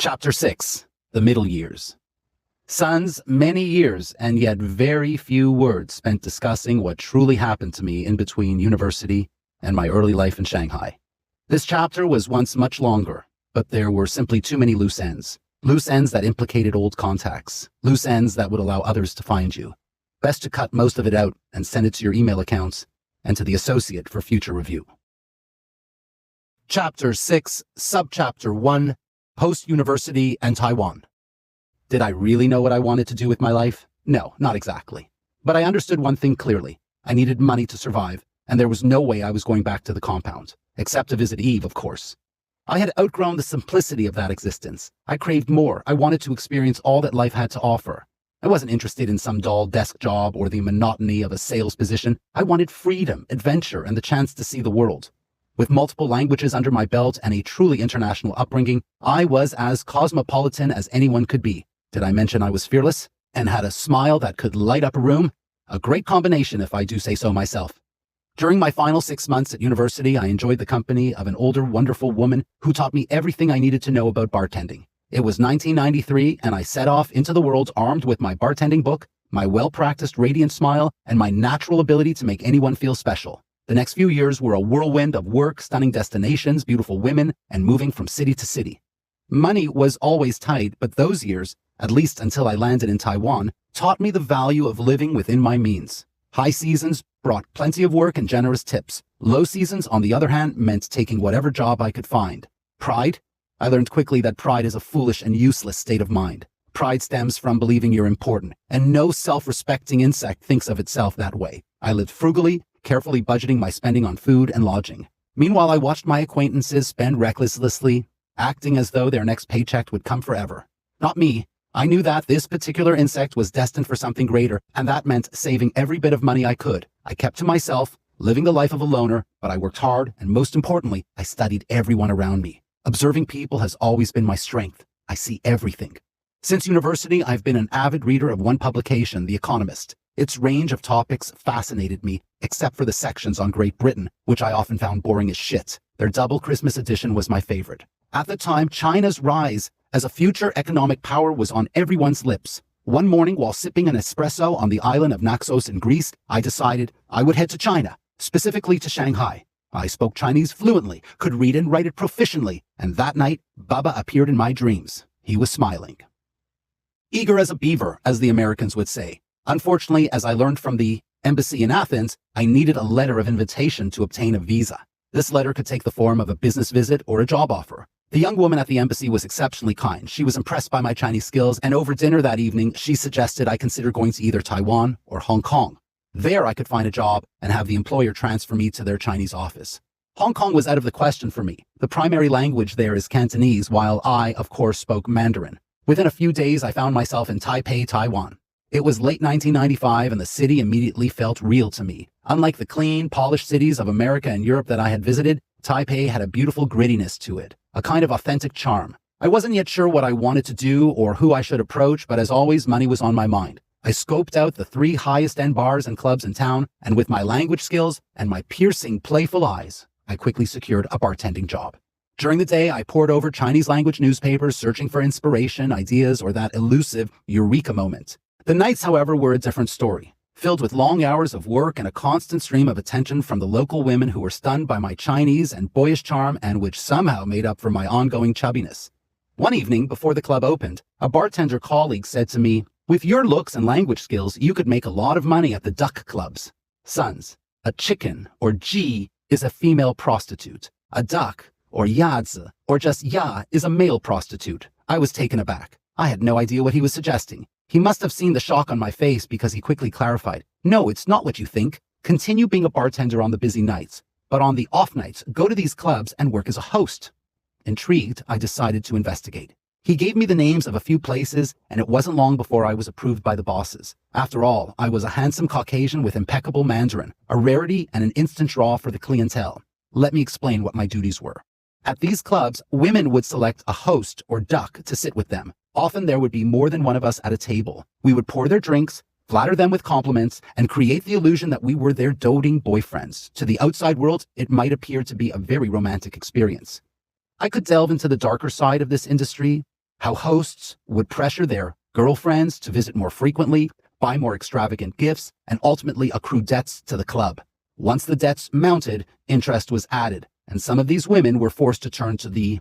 Chapter 6. The Middle Years. Sons, many years and yet very few words spent discussing what truly happened to me in between university and my early life in Shanghai. This chapter was once much longer, but there were simply too many loose ends. Loose ends that implicated old contacts. Loose ends that would allow others to find you. Best to cut most of it out and send it to your email accounts and to the associate for future review. Chapter 6, Subchapter 1, Post-University and Taiwan. Did I really know what I wanted to do with my life? No, not exactly. But I understood one thing clearly. I needed money to survive, and there was no way I was going back to the compound, except to visit Eve, of course. I had outgrown the simplicity of that existence. I craved more. I wanted to experience all that life had to offer. I wasn't interested in some dull desk job or the monotony of a sales position. I wanted freedom, adventure, and the chance to see the world. With multiple languages under my belt and a truly international upbringing, I was as cosmopolitan as anyone could be. Did I mention I was fearless and had a smile that could light up a room? A great combination, if I do say so myself. During my final 6 months at university, I enjoyed the company of an older, wonderful woman who taught me everything I needed to know about bartending. It was 1993, and I set off into the world armed with my bartending book, my well-practiced radiant smile, and my natural ability to make anyone feel special. The next few years were a whirlwind of work, stunning destinations, beautiful women, and moving from city to city. Money was always tight, but those years, at least until I landed in Taiwan, taught me the value of living within my means. High seasons brought plenty of work and generous tips. Low seasons, on the other hand, meant taking whatever job I could find. Pride? I learned quickly that pride is a foolish and useless state of mind. Pride stems from believing you're important, and no self-respecting insect thinks of itself that way. I lived frugally, carefully budgeting my spending on food and lodging. Meanwhile, I watched my acquaintances spend recklessly, acting as though their next paycheck would come forever. Not me. I knew that this particular insect was destined for something greater, and that meant saving every bit of money I could. I kept to myself, living the life of a loner, but I worked hard, and most importantly, I studied everyone around me. Observing people has always been my strength. I see everything. Since university, I've been an avid reader of one publication, The Economist. Its range of topics fascinated me, except for the sections on Great Britain, which I often found boring as shit. Their double Christmas edition was my favorite. At the time, China's rise as a future economic power was on everyone's lips. One morning, while sipping an espresso on the island of Naxos in Greece, I decided I would head to China, specifically to Shanghai. I spoke Chinese fluently, could read and write it proficiently, and that night, Baba appeared in my dreams. He was smiling. Eager as a beaver, as the Americans would say. Unfortunately, as I learned from the embassy in Athens, I needed a letter of invitation to obtain a visa. This letter could take the form of a business visit or a job offer. The young woman at the embassy was exceptionally kind. She was impressed by my Chinese skills, and over dinner that evening, she suggested I consider going to either Taiwan or Hong Kong. There I could find a job and have the employer transfer me to their Chinese office. Hong Kong was out of the question for me. The primary language there is Cantonese, while I, of course, spoke Mandarin. Within a few days, I found myself in Taipei, Taiwan. It was late 1995, and the city immediately felt real to me. Unlike the clean, polished cities of America and Europe that I had visited, Taipei had a beautiful grittiness to it, a kind of authentic charm. I wasn't yet sure what I wanted to do or who I should approach, but as always, money was on my mind. I scoped out the 3 highest-end bars and clubs in town, and with my language skills and my piercing, playful eyes, I quickly secured a bartending job. During the day, I pored over Chinese language newspapers, searching for inspiration, ideas, or that elusive eureka moment. The nights, however, were a different story, filled with long hours of work and a constant stream of attention from the local women who were stunned by my Chinese and boyish charm, and which somehow made up for my ongoing chubbiness. One evening, before the club opened, a bartender colleague said to me, "With your looks and language skills, you could make a lot of money at the duck clubs." Sons, a chicken, or ji, is a female prostitute. A duck, or yazi, or just ya, is a male prostitute. I was taken aback. I had no idea what he was suggesting. He must have seen the shock on my face because he quickly clarified. "No, it's not what you think. Continue being a bartender on the busy nights, but on the off nights, go to these clubs and work as a host." Intrigued, I decided to investigate. He gave me the names of a few places, and it wasn't long before I was approved by the bosses. After all, I was a handsome Caucasian with impeccable Mandarin, a rarity and an instant draw for the clientele. Let me explain what my duties were. At these clubs, women would select a host or duck to sit with them. Often there would be more than one of us at a table. We would pour their drinks, flatter them with compliments, and create the illusion that we were their doting boyfriends. To the outside world, it might appear to be a very romantic experience. I could delve into the darker side of this industry. how hosts would pressure their girlfriends to visit more frequently, buy more extravagant gifts, and ultimately accrue debts to the club. Once the debts mounted, interest was added, and some of these women were forced to turn to the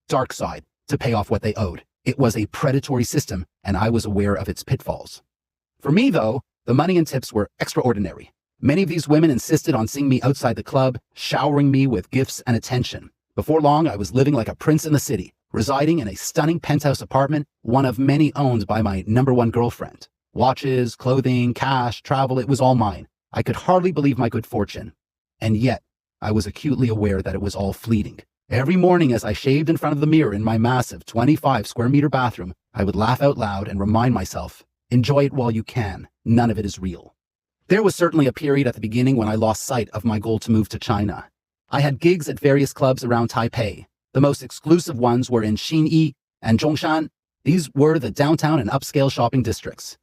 dark side to pay off what they owed. It was a predatory system, and I was aware of its pitfalls. For me, though, the money and tips were extraordinary. Many of these women insisted on seeing me outside the club, showering me with gifts and attention. Before long, I was living like a prince in the city, residing in a stunning penthouse apartment, one of many owned by my number one girlfriend. Watches, clothing, cash, travel, it was all mine. I could hardly believe my good fortune. And yet, I was acutely aware that it was all fleeting. Every morning as I shaved in front of the mirror in my massive 25 square meter bathroom, I would laugh out loud and remind myself, enjoy it while you can. None of it is real. There was certainly a period at the beginning when I lost sight of my goal to move to China. I had gigs at various clubs around Taipei. The most exclusive ones were in Xinyi and Zhongshan. These were the downtown and upscale shopping districts.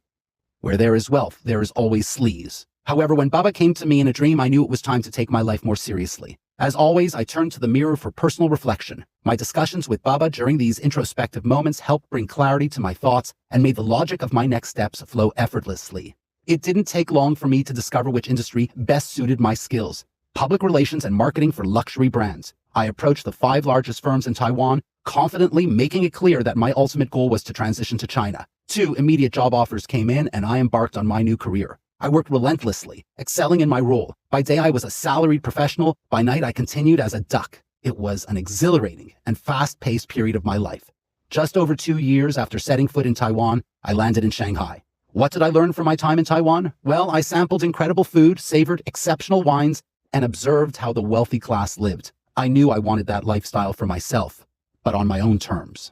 Where there is wealth, there is always sleaze. However, when Baba came to me in a dream, I knew it was time to take my life more seriously. As always, I turned to the mirror for personal reflection. My discussions with Baba during these introspective moments helped bring clarity to my thoughts and made the logic of my next steps flow effortlessly. It didn't take long for me to discover which industry best suited my skills. Public relations and marketing for luxury brands. I approached the 5 largest firms in Taiwan, confidently making it clear that my ultimate goal was to transition to China. 2 immediate job offers came in, and I embarked on my new career. I worked relentlessly, excelling in my role. By day, I was a salaried professional. By night, I continued as a duck. It was an exhilarating and fast-paced period of my life. Just over 2 years after setting foot in Taiwan, I landed in Shanghai. What did I learn from my time in Taiwan? Well, I sampled incredible food, savored exceptional wines, and observed how the wealthy class lived. I knew I wanted that lifestyle for myself, but on my own terms.